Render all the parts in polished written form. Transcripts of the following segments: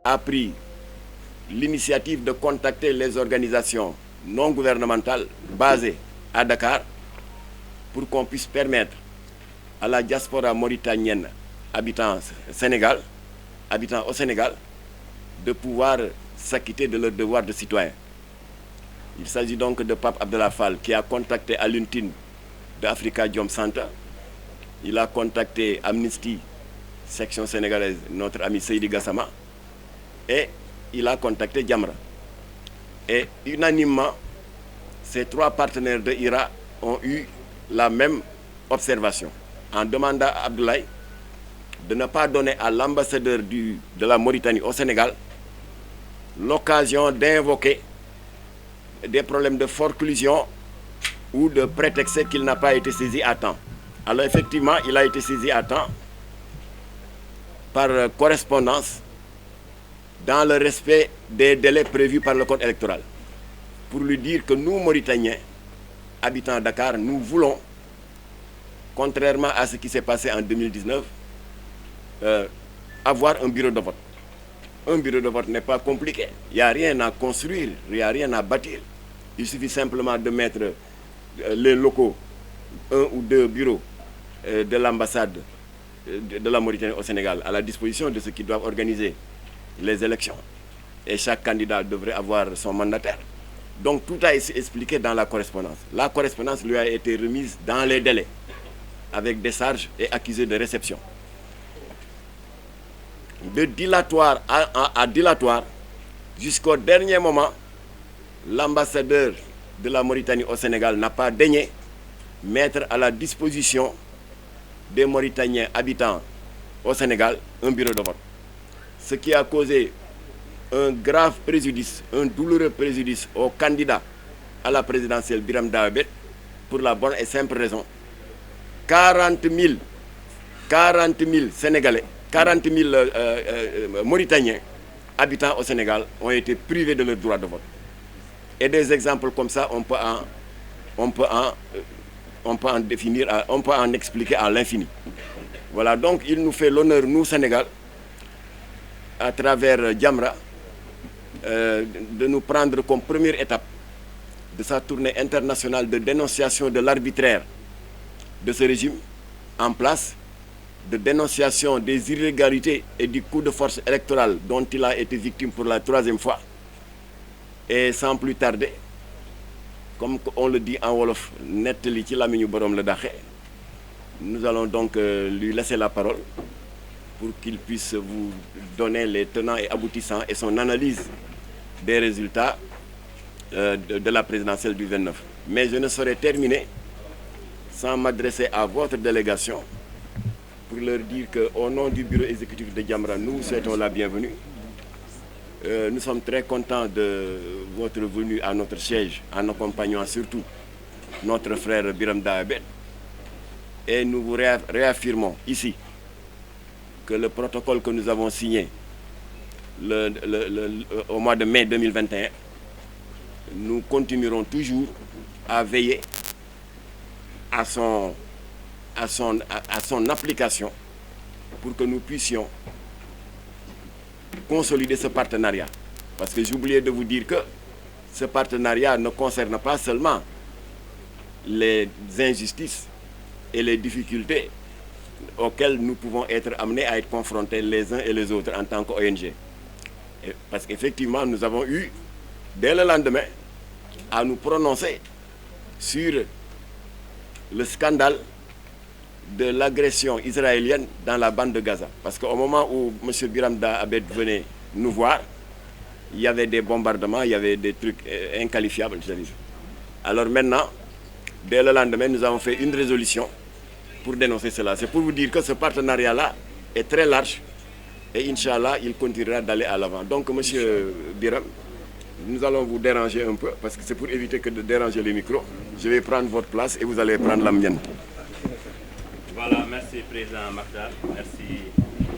a pris l'initiative de contacter les organisations non gouvernementales basées à Dakar pour qu'on puisse permettre à la diaspora mauritanienne habitant au Sénégal, de pouvoir s'acquitter de leurs devoirs de citoyen. Il s'agit donc de Pape Abdallah Fall qui a contacté Alioune Tine de Africa Jom Center. Il a contacté Amnesty, section sénégalaise, notre ami Seydi Gassama, et il a contacté Jamra. Et unanimement, ces trois partenaires de IRA ont eu la même observation en demandant à Abdoulaye de ne pas donner à l'ambassadeur de la Mauritanie au Sénégal l'occasion d'invoquer des problèmes de forclusion ou de prétexter qu'il n'a pas été saisi à temps. Alors effectivement, il a été saisi à temps par correspondance dans le respect des délais prévus par le code électoral, pour lui dire que nous, Mauritaniens, habitants Dakar, nous voulons, contrairement à ce qui s'est passé en 2019, avoir un bureau de vote. Un bureau de vote n'est pas compliqué. Il n'y a rien à construire, il n'y a rien à bâtir. Il suffit simplement de mettre les locaux, un ou deux bureaux de l'ambassade de la Mauritanie au Sénégal à la disposition de ceux qui doivent organiser les élections. Et chaque candidat devrait avoir son mandataire. Donc tout a été expliqué dans la correspondance. La correspondance lui a été remise dans les délais, avec décharge et accusé de réception. De dilatoire à dilatoire, jusqu'au dernier moment, l'ambassadeur de la Mauritanie au Sénégal n'a pas daigné mettre à la disposition des Mauritaniens habitants au Sénégal un bureau de vote. Ce qui a causé un grave préjudice, un douloureux préjudice au candidat à la présidentielle Biram Dahabet, pour la bonne et simple raison. 40 000 Sénégalais, 40 000 Mauritaniens habitant au Sénégal ont été privés de leur droit de vote. Et des exemples comme ça, on peut en définir, on peut en expliquer à l'infini. Voilà, donc il nous fait l'honneur, nous, Sénégal, à travers Jamra, de nous prendre comme première étape de sa tournée internationale de dénonciation de l'arbitraire de ce régime en place, de dénonciation des irrégularités et du coup de force électoral dont il a été victime pour la troisième fois. Et sans plus tarder, comme on le dit en Wolof, nous allons donc lui laisser la parole pour qu'il puisse vous donner les tenants et aboutissants et son analyse des résultats de la présidentielle du 29. Mais je ne saurais terminer sans m'adresser à votre délégation pour leur dire qu'au nom du bureau exécutif de Jamra, nous souhaitons la bienvenue. Nous sommes très contents de votre venue à notre siège, en accompagnant surtout notre frère Biram Dahabet. Et nous vous réaffirmons ici que le protocole que nous avons signé au mois de mai 2021, nous continuerons toujours à veiller à son application pour que nous puissions consolider ce partenariat. Parce que j'oubliais de vous dire que ce partenariat ne concerne pas seulement les injustices et les difficultés auxquelles nous pouvons être amenés à être confrontés les uns et les autres en tant qu'ONG. Parce qu'effectivement, nous avons eu, dès le lendemain, à nous prononcer sur le scandale de l'agression israélienne dans la bande de Gaza. Parce qu'au moment où M. Biram Dahabet venait nous voir, il y avait des bombardements, il y avait des trucs inqualifiables. Alors maintenant, dès le lendemain, nous avons fait une résolution pour dénoncer cela. C'est pour vous dire que ce partenariat-là est très large et Inch'Allah, il continuera d'aller à l'avant. Donc, M. Biram, nous allons vous déranger un peu parce que c'est pour éviter que de déranger les micros. Je vais prendre votre place et vous allez prendre la mienne. Voilà, merci Président Maktar. Merci.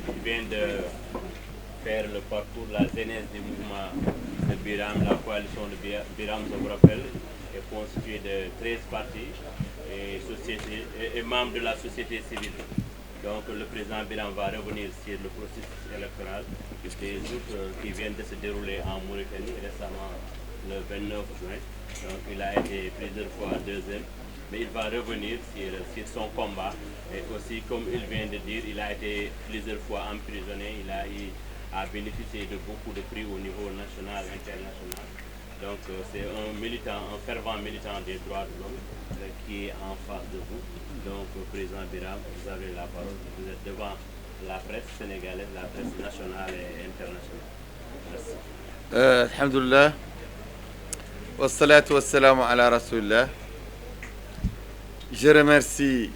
Il vient de faire le parcours, la genèse du mouvement de Biram. La coalition de Biram, je vous rappelle, est constituée de 13 partis et membres de la société civile. Donc le président Biram va revenir sur le processus électoral des autres qui viennent de se dérouler en Mauritanie récemment le 29 juin. Donc il a été plusieurs fois deuxième, mais il va revenir sur son combat. Et aussi, comme il vient de dire, il a été plusieurs fois emprisonné, il a bénéficié de beaucoup de prix au niveau national et international. Donc c'est un militant, un fervent militant des droits de l'homme qui est en face de vous. Donc président Biram, vous avez la parole, vous êtes devant la presse sénégalaise, la presse nationale et internationale. Merci. Alhamdulillah. Wassalatu wassalamu ala rasulillah. Je remercie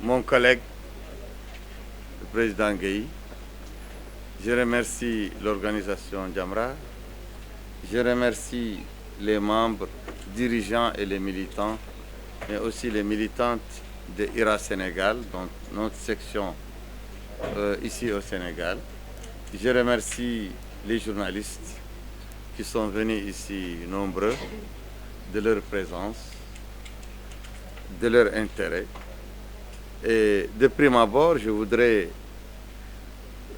mon collègue, le président Gueye. Je remercie l'organisation Jamra. Je remercie les membres, dirigeants et les militants, mais aussi les militantes de IRA Sénégal, donc notre section ici au Sénégal. Je remercie les journalistes qui sont venus ici nombreux, de leur présence, de leur intérêt. Et de prime abord, je voudrais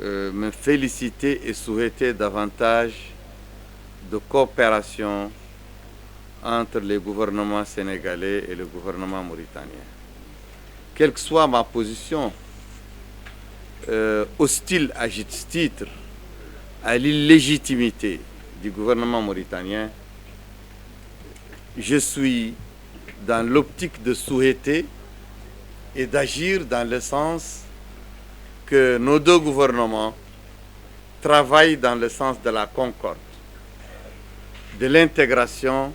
me féliciter et souhaiter davantage de coopération entre les gouvernements sénégalais et le gouvernement mauritanien. Quelle que soit ma position, hostile à ce titre à l'illégitimité du gouvernement mauritanien, je suis dans l'optique de souhaiter et d'agir dans le sens que nos deux gouvernements travaillent dans le sens de la concorde, de l'intégration,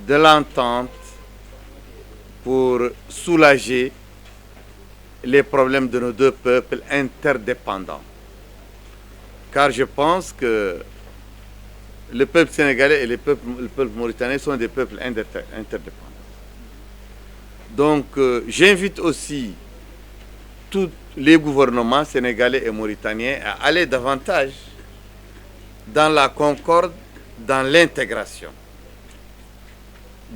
de l'entente pour soulager les problèmes de nos deux peuples interdépendants. Car je pense que le peuple sénégalais et le peuple mauritanien sont des peuples interdépendants. Donc j'invite aussi tous les gouvernements sénégalais et mauritaniens à aller davantage dans la concorde, dans l'intégration,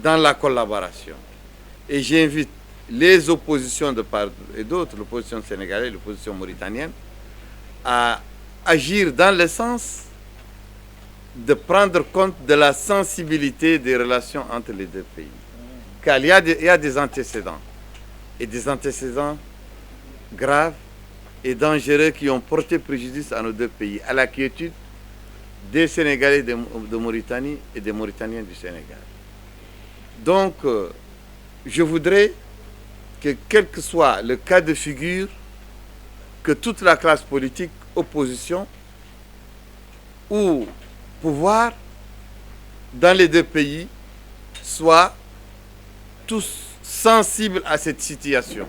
dans la collaboration. Et j'invite les oppositions de part et d'autre, l'opposition sénégalaise et l'opposition mauritanienne, à agir dans le sens de prendre compte de la sensibilité des relations entre les deux pays. Car il y a des antécédents, et des antécédents graves et dangereux qui ont porté préjudice à nos deux pays, à la quiétude des Sénégalais de Mauritanie et des Mauritaniens du Sénégal. Donc, je voudrais que, quel que soit le cas de figure, que toute la classe politique, opposition ou pouvoir dans les deux pays soient tous sensibles à cette situation.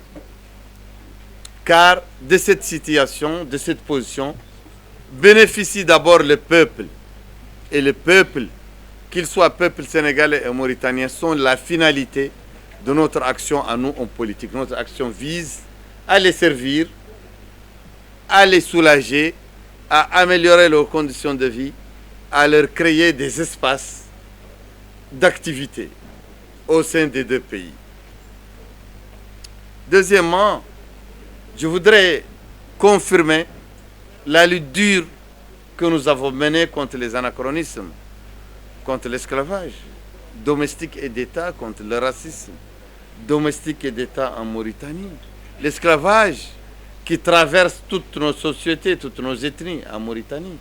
Car de cette situation, de cette position, bénéficie d'abord le peuple. Et le peuple, qu'il soit peuple sénégalais et mauritanien, sont la finalité de notre action à nous en politique. Notre action vise à les servir, à les soulager, à améliorer leurs conditions de vie, à leur créer des espaces d'activité au sein des deux pays. Deuxièmement, je voudrais confirmer la lutte dure que nous avons menée contre les anachronismes, contre l'esclavage domestique et d'État, contre le racisme domestique et d'État en Mauritanie. L'esclavage qui traverse toutes nos sociétés, toutes nos ethnies en Mauritanie.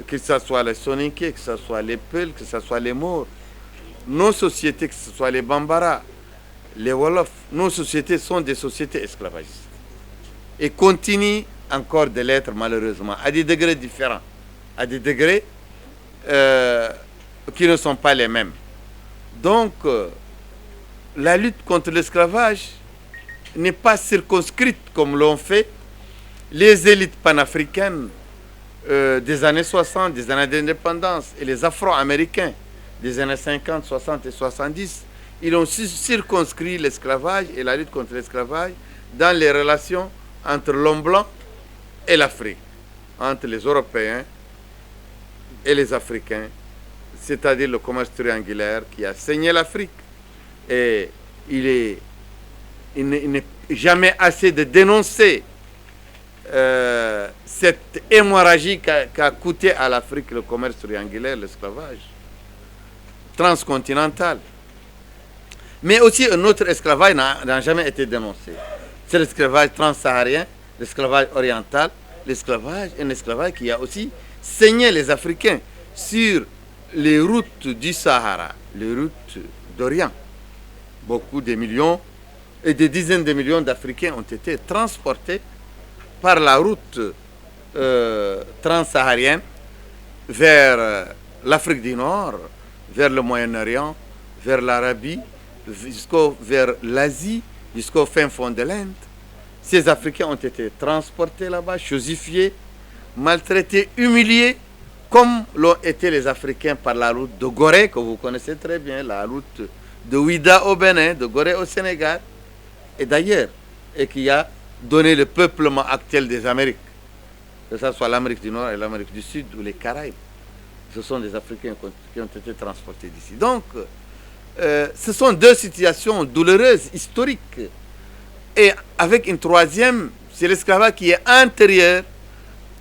Que ce soit les Soninké, que ce soit les Peuls, que ce soit les Maures. Nos sociétés, que ce soit les Bambara, les Wolofs, nos sociétés sont des sociétés esclavagistes. Et continuent encore de l'être malheureusement, à des degrés différents, à des degrés qui ne sont pas les mêmes. Donc, la lutte contre l'esclavage n'est pas circonscrite comme l'ont fait les élites panafricaines des années 60, des années d'indépendance, et les Afro-Américains des années 50, 60 et 70. Ils ont circonscrit l'esclavage et la lutte contre l'esclavage dans les relations entre l'homme blanc et l'Afrique, entre les Européens et les Africains, c'est-à-dire le commerce triangulaire qui a saigné l'Afrique. Et il n'est jamais assez de dénoncer cette hémorragie qu'a coûté à l'Afrique le commerce triangulaire, l'esclavage transcontinental. Mais aussi un autre esclavage n'a jamais été dénoncé. C'est l'esclavage transsaharien, l'esclavage oriental, un esclavage qui a aussi saigné les Africains sur les routes du Sahara, les routes d'Orient. Beaucoup de millions et des dizaines de millions d'Africains ont été transportés par la route transsaharienne vers l'Afrique du Nord, vers le Moyen-Orient, vers l'Arabie, vers l'Asie, jusqu'au fin fond de l'Inde. Ces Africains ont été transportés là-bas, chosifiés, maltraités, humiliés, comme l'ont été les Africains par la route de Gorée, que vous connaissez très bien, la route de Ouida au Bénin, de Gorée au Sénégal, et d'ailleurs, et qui a donné le peuplement actuel des Amériques, que ce soit l'Amérique du Nord et l'Amérique du Sud ou les Caraïbes. Ce sont des Africains qui ont été transportés d'ici. Donc, ce sont deux situations douloureuses, historiques. Et avec une troisième, c'est l'esclavage qui est antérieur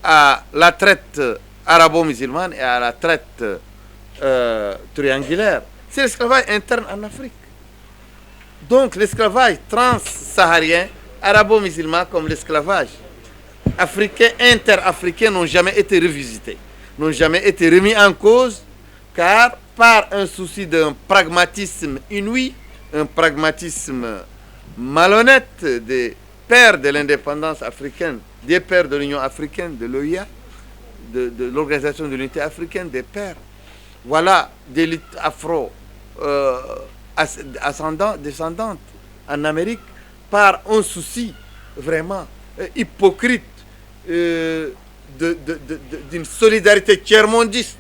à la traite arabo-musulmane et à la traite triangulaire. C'est l'esclavage interne en Afrique. Donc l'esclavage transsaharien, arabo-musulman comme l'esclavage africain, interafricain n'ont jamais été revisités, n'ont jamais été remis en cause, car par un souci d'un pragmatisme inouï, un pragmatisme malhonnête des pères de l'indépendance africaine, des pères de l'Union africaine, de l'OIA, de l'Organisation de l'Unité africaine, des pères, voilà, d'élite descendante en Amérique, par un souci vraiment hypocrite d'une solidarité tiers-mondiste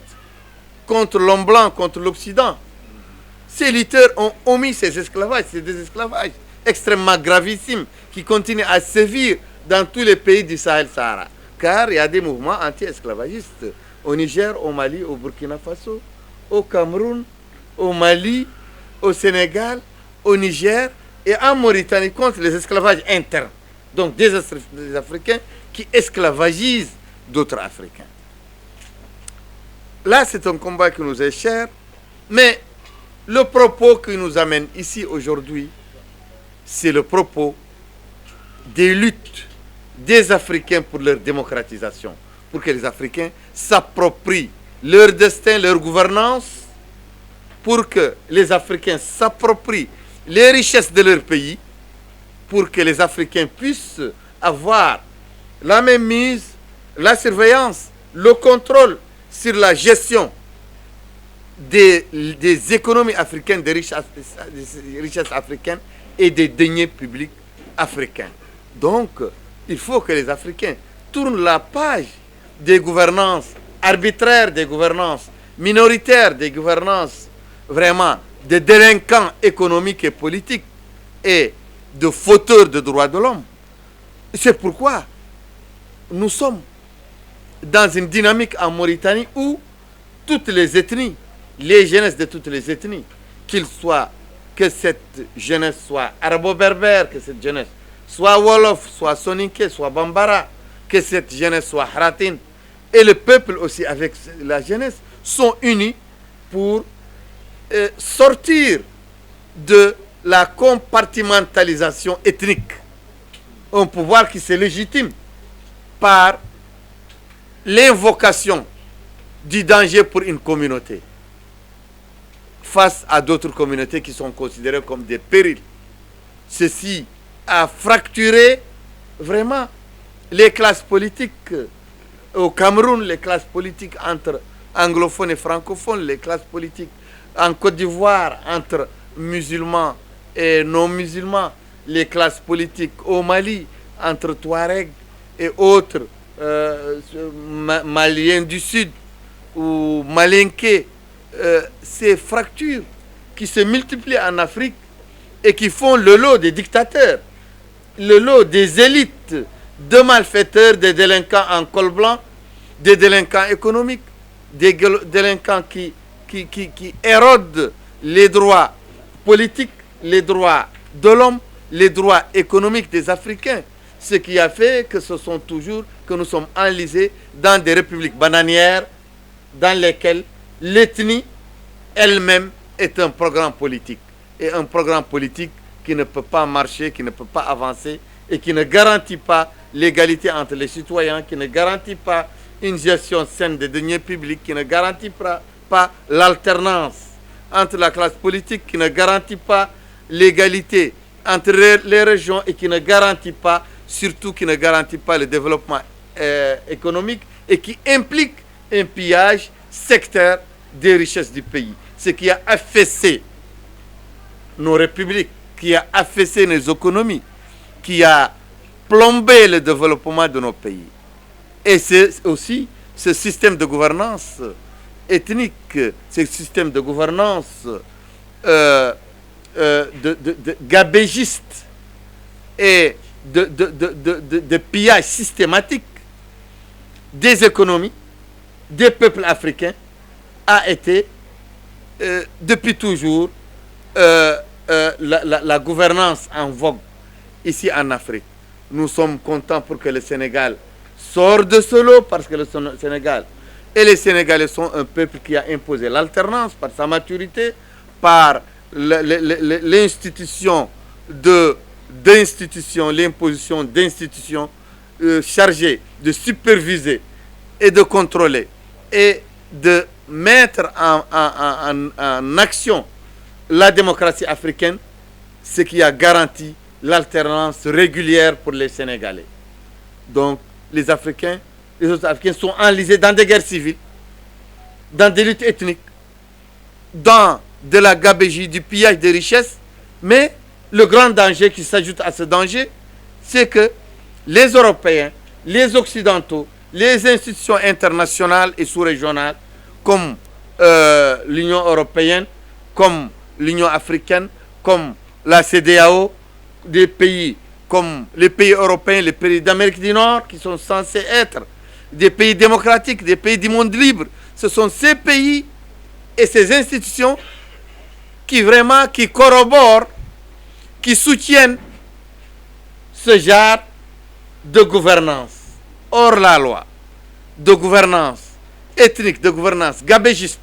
contre l'homme blanc, contre l'Occident. Ces lutteurs ont omis ces esclavages, c'est des esclavages extrêmement gravissimes qui continuent à sévir dans tous les pays du Sahel-Sahara. Car il y a des mouvements anti-esclavagistes au Niger, au Mali, au Burkina Faso, au Cameroun, au Mali, au Sénégal, au Niger et en Mauritanie contre les esclavages internes. Donc des Africains qui esclavagisent d'autres Africains. Là, c'est un combat qui nous est cher, mais le propos qui nous amène ici aujourd'hui, c'est le propos des luttes des Africains pour leur démocratisation, pour que les Africains s'approprient leur destin, leur gouvernance, pour que les Africains s'approprient les richesses de leur pays, pour que les Africains puissent avoir la mainmise, la surveillance, le contrôle sur la gestion des économies africaines, des richesses africaines et des deniers publics africains. Donc, il faut que les Africains tournent la page des gouvernances arbitraires, des gouvernances minoritaires, des gouvernances vraiment de délinquants économiques et politiques et de fauteurs de droits de l'homme. C'est pourquoi nous sommes dans une dynamique en Mauritanie où toutes les ethnies, les jeunesses de toutes les ethnies, que cette jeunesse soit arabo-berbère, que cette jeunesse soit Wolof, soit Soninké, soit Bambara, que cette jeunesse soit Haratin, et le peuple aussi avec la jeunesse, sont unis pour sortir de la compartimentalisation ethnique. Un pouvoir qui se légitime par l'invocation du danger pour une communauté face à d'autres communautés qui sont considérées comme des périls. Ceci a fracturé vraiment les classes politiques au Cameroun, les classes politiques entre anglophones et francophones, les classes politiques en Côte d'Ivoire entre musulmans et non-musulmans, les classes politiques au Mali entre Touaregs et autres Maliens du Sud ou Malinké. Ces fractures qui se multiplient en Afrique et qui font le lot des dictateurs, le lot des élites, de malfaiteurs, des délinquants en col blanc, des délinquants économiques, des délinquants qui érodent les droits politiques, les droits de l'homme, les droits économiques des Africains. Ce qui a fait que nous sommes enlisés dans des républiques bananières dans lesquelles l'ethnie elle-même est un programme politique. Et un programme politique qui ne peut pas marcher, qui ne peut pas avancer et qui ne garantit pas l'égalité entre les citoyens, qui ne garantit pas une gestion saine des deniers publics, qui ne garantit pas l'alternance entre la classe politique, qui ne garantit pas l'égalité entre les régions et qui ne garantit pas, surtout qui ne garantit pas le développement économique et qui implique un pillage sectaire des richesses du pays. Ce qui a affaissé nos républiques, qui a affaissé nos économies, qui a plombé le développement de nos pays. Et c'est aussi ce système de gouvernance ethnique, ce système de gouvernance de gabégiste et de pillage systématique des économies des peuples africains a été depuis toujours la gouvernance en vogue ici en Afrique. Nous sommes contents pour que le Sénégal sorte de ce lot parce que le Sénégal et les Sénégalais sont un peuple qui a imposé l'alternance par sa maturité, par l'imposition d'institutions chargées de superviser et de contrôler et de mettre en action la démocratie africaine, ce qui a garanti l'alternance régulière pour les Sénégalais. Donc, les autres Africains sont enlisés dans des guerres civiles, dans des luttes ethniques, dans de la gabegie, du pillage des richesses. Mais le grand danger qui s'ajoute à ce danger, c'est que les Européens, les Occidentaux, les institutions internationales et sous-régionales, comme l'Union européenne, comme l'Union africaine, comme la CEDEAO, des pays comme les pays européens, les pays d'Amérique du Nord, qui sont censés être des pays démocratiques, des pays du monde libre. Ce sont ces pays et ces institutions qui corroborent, qui soutiennent ce genre de gouvernance hors la loi, de gouvernance ethnique, de gouvernance gabégiste,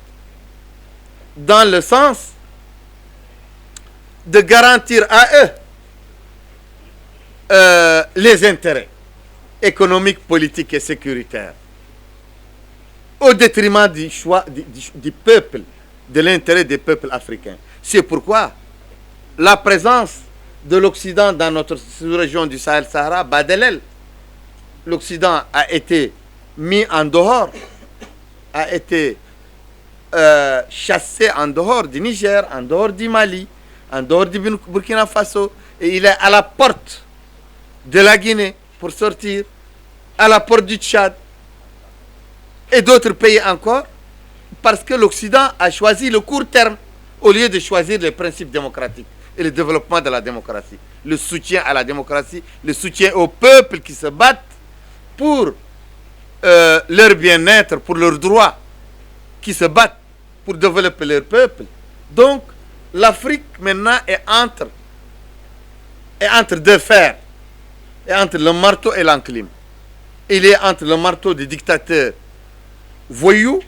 dans le sens de garantir à eux les intérêts économiques, politiques et sécuritaires au détriment du choix du peuple, de l'intérêt des peuples africains. C'est pourquoi la présence de l'Occident dans notre sous-région du Sahel-Sahara bat de l'aile. L'Occident a été mis en dehors, a été chassé en dehors du Niger, en dehors du Mali, en dehors du Burkina Faso, et il est à la porte de la Guinée pour sortir, à la porte du Tchad et d'autres pays encore, parce que l'Occident a choisi le court terme au lieu de choisir les principes démocratiques et le développement de la démocratie, le soutien à la démocratie, le soutien aux peuples qui se battent pour leur bien-être, pour leurs droits, qui se battent pour développer leur peuple. Donc, l'Afrique maintenant est entre deux fers, est entre le marteau et l'enclume. Il est entre le marteau des dictateurs voyous,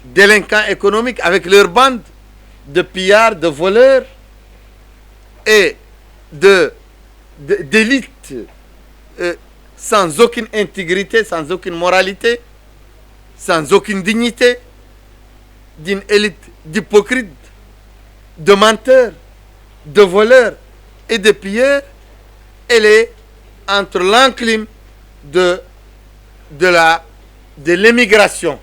délinquants économiques avec leurs bandes de pillards, de voleurs et d'élites sans aucune intégrité, sans aucune moralité, sans aucune dignité, d'une élite d'hypocrites, de menteurs, de voleurs et de pilleurs. Elle est entre l'enclume de l'émigration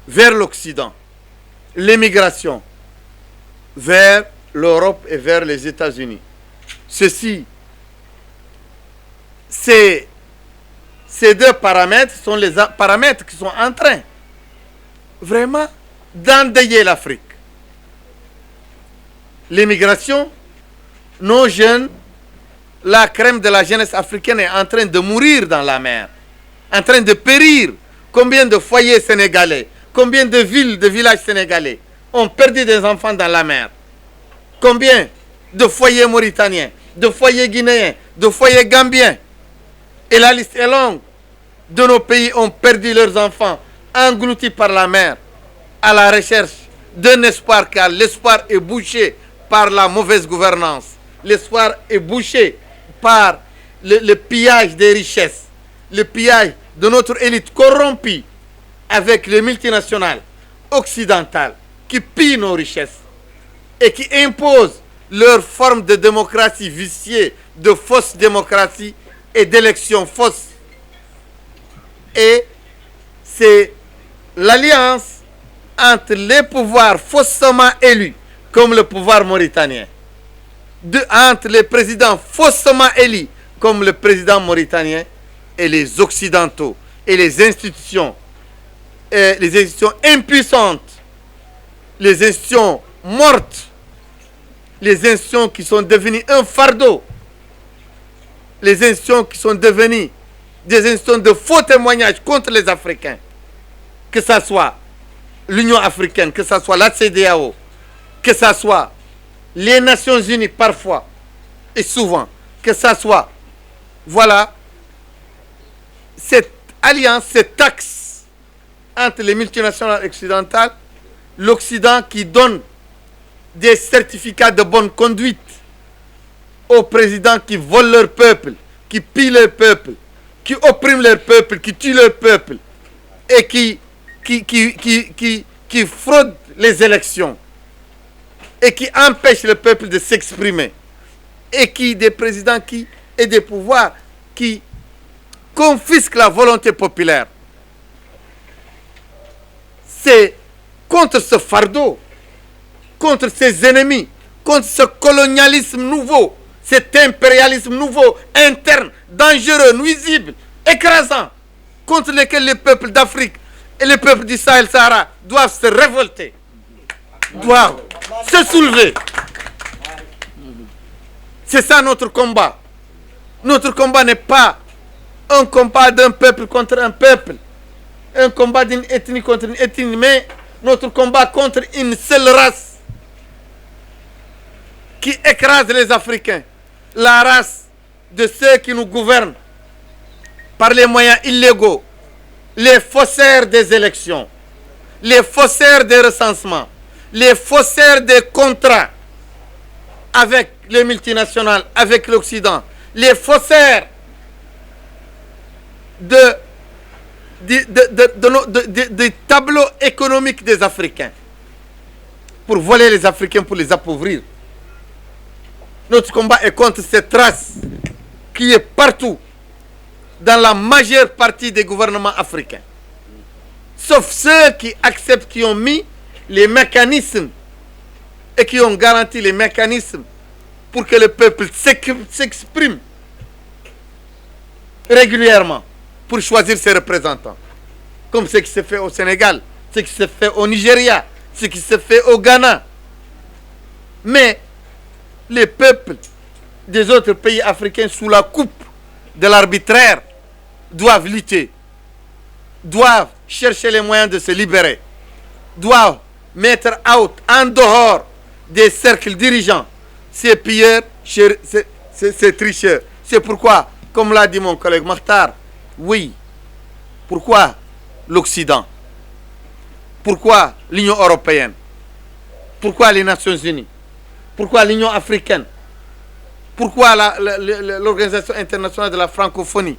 vers l'Occident, l'émigration vers l'Europe et vers les États-Unis. Ces deux paramètres sont les paramètres qui sont en train vraiment d'endeuiller l'Afrique. L'immigration, nos jeunes, la crème de la jeunesse africaine est en train de mourir dans la mer, en train de périr. Combien de foyers sénégalais, combien de villes, de villages sénégalais ont perdu des enfants dans la mer? Combien de foyers mauritaniens de foyers guinéens, de foyers gambiens. Et la liste est longue. De nos pays ont perdu leurs enfants, engloutis par la mer, à la recherche d'un espoir, car l'espoir est bouché par la mauvaise gouvernance. L'espoir est bouché par le pillage des richesses, le pillage de notre élite corrompue avec les multinationales occidentales qui pillent nos richesses et qui imposent leur forme de démocratie viciée, de fausse démocratie et d'élections fausses. Et c'est l'alliance entre les pouvoirs faussement élus, comme le pouvoir mauritanien, entre les présidents faussement élus, comme le président mauritanien, et les Occidentaux, et les institutions impuissantes, les institutions mortes, les institutions qui sont devenues un fardeau, les institutions qui sont devenues des institutions de faux témoignages contre les Africains, que ce soit l'Union africaine, que ce soit la CEDEAO, que ce soit les Nations unies parfois et souvent, que ce soit, voilà, cette alliance, cette axe entre les multinationales occidentales, l'Occident qui donne des certificats de bonne conduite aux présidents qui volent leur peuple, qui pillent leur peuple, qui oppriment leur peuple, qui tuent leur peuple et qui fraudent les élections et qui empêchent le peuple de s'exprimer et des présidents et des pouvoirs qui confisquent la volonté populaire. C'est contre ce fardeau, contre ces ennemis, contre ce colonialisme nouveau, cet impérialisme nouveau, interne, dangereux, nuisible, écrasant, contre lequel les peuples d'Afrique et les peuples du Sahel-Sahara doivent se révolter, doivent se soulever. C'est ça notre combat. Notre combat n'est pas un combat d'un peuple contre un peuple, un combat d'une ethnie contre une ethnie, mais notre combat contre une seule race qui écrase les Africains, la race de ceux qui nous gouvernent par les moyens illégaux, les faussaires des élections, les faussaires des recensements, les faussaires des contrats avec les multinationales, avec l'Occident, les faussaires des tableaux économiques des Africains pour voler les Africains, pour les appauvrir. Notre combat est contre cette race qui est partout dans la majeure partie des gouvernements africains, sauf ceux qui acceptent, qui ont mis les mécanismes et qui ont garanti les mécanismes pour que le peuple s'exprime régulièrement pour choisir ses représentants, comme ce qui se fait au Sénégal, ce qui se fait au Nigeria, ce qui se fait au Ghana. Mais les peuples des autres pays africains, sous la coupe de l'arbitraire, doivent lutter, doivent chercher les moyens de se libérer, doivent mettre out, en dehors des cercles dirigeants, ces pilleurs, ces tricheurs. C'est pourquoi, comme l'a dit mon collègue Makhtar, oui, pourquoi l'Occident? Pourquoi l'Union européenne? Pourquoi les Nations unies? Pourquoi l'Union africaine? Pourquoi l'Organisation internationale de la francophonie?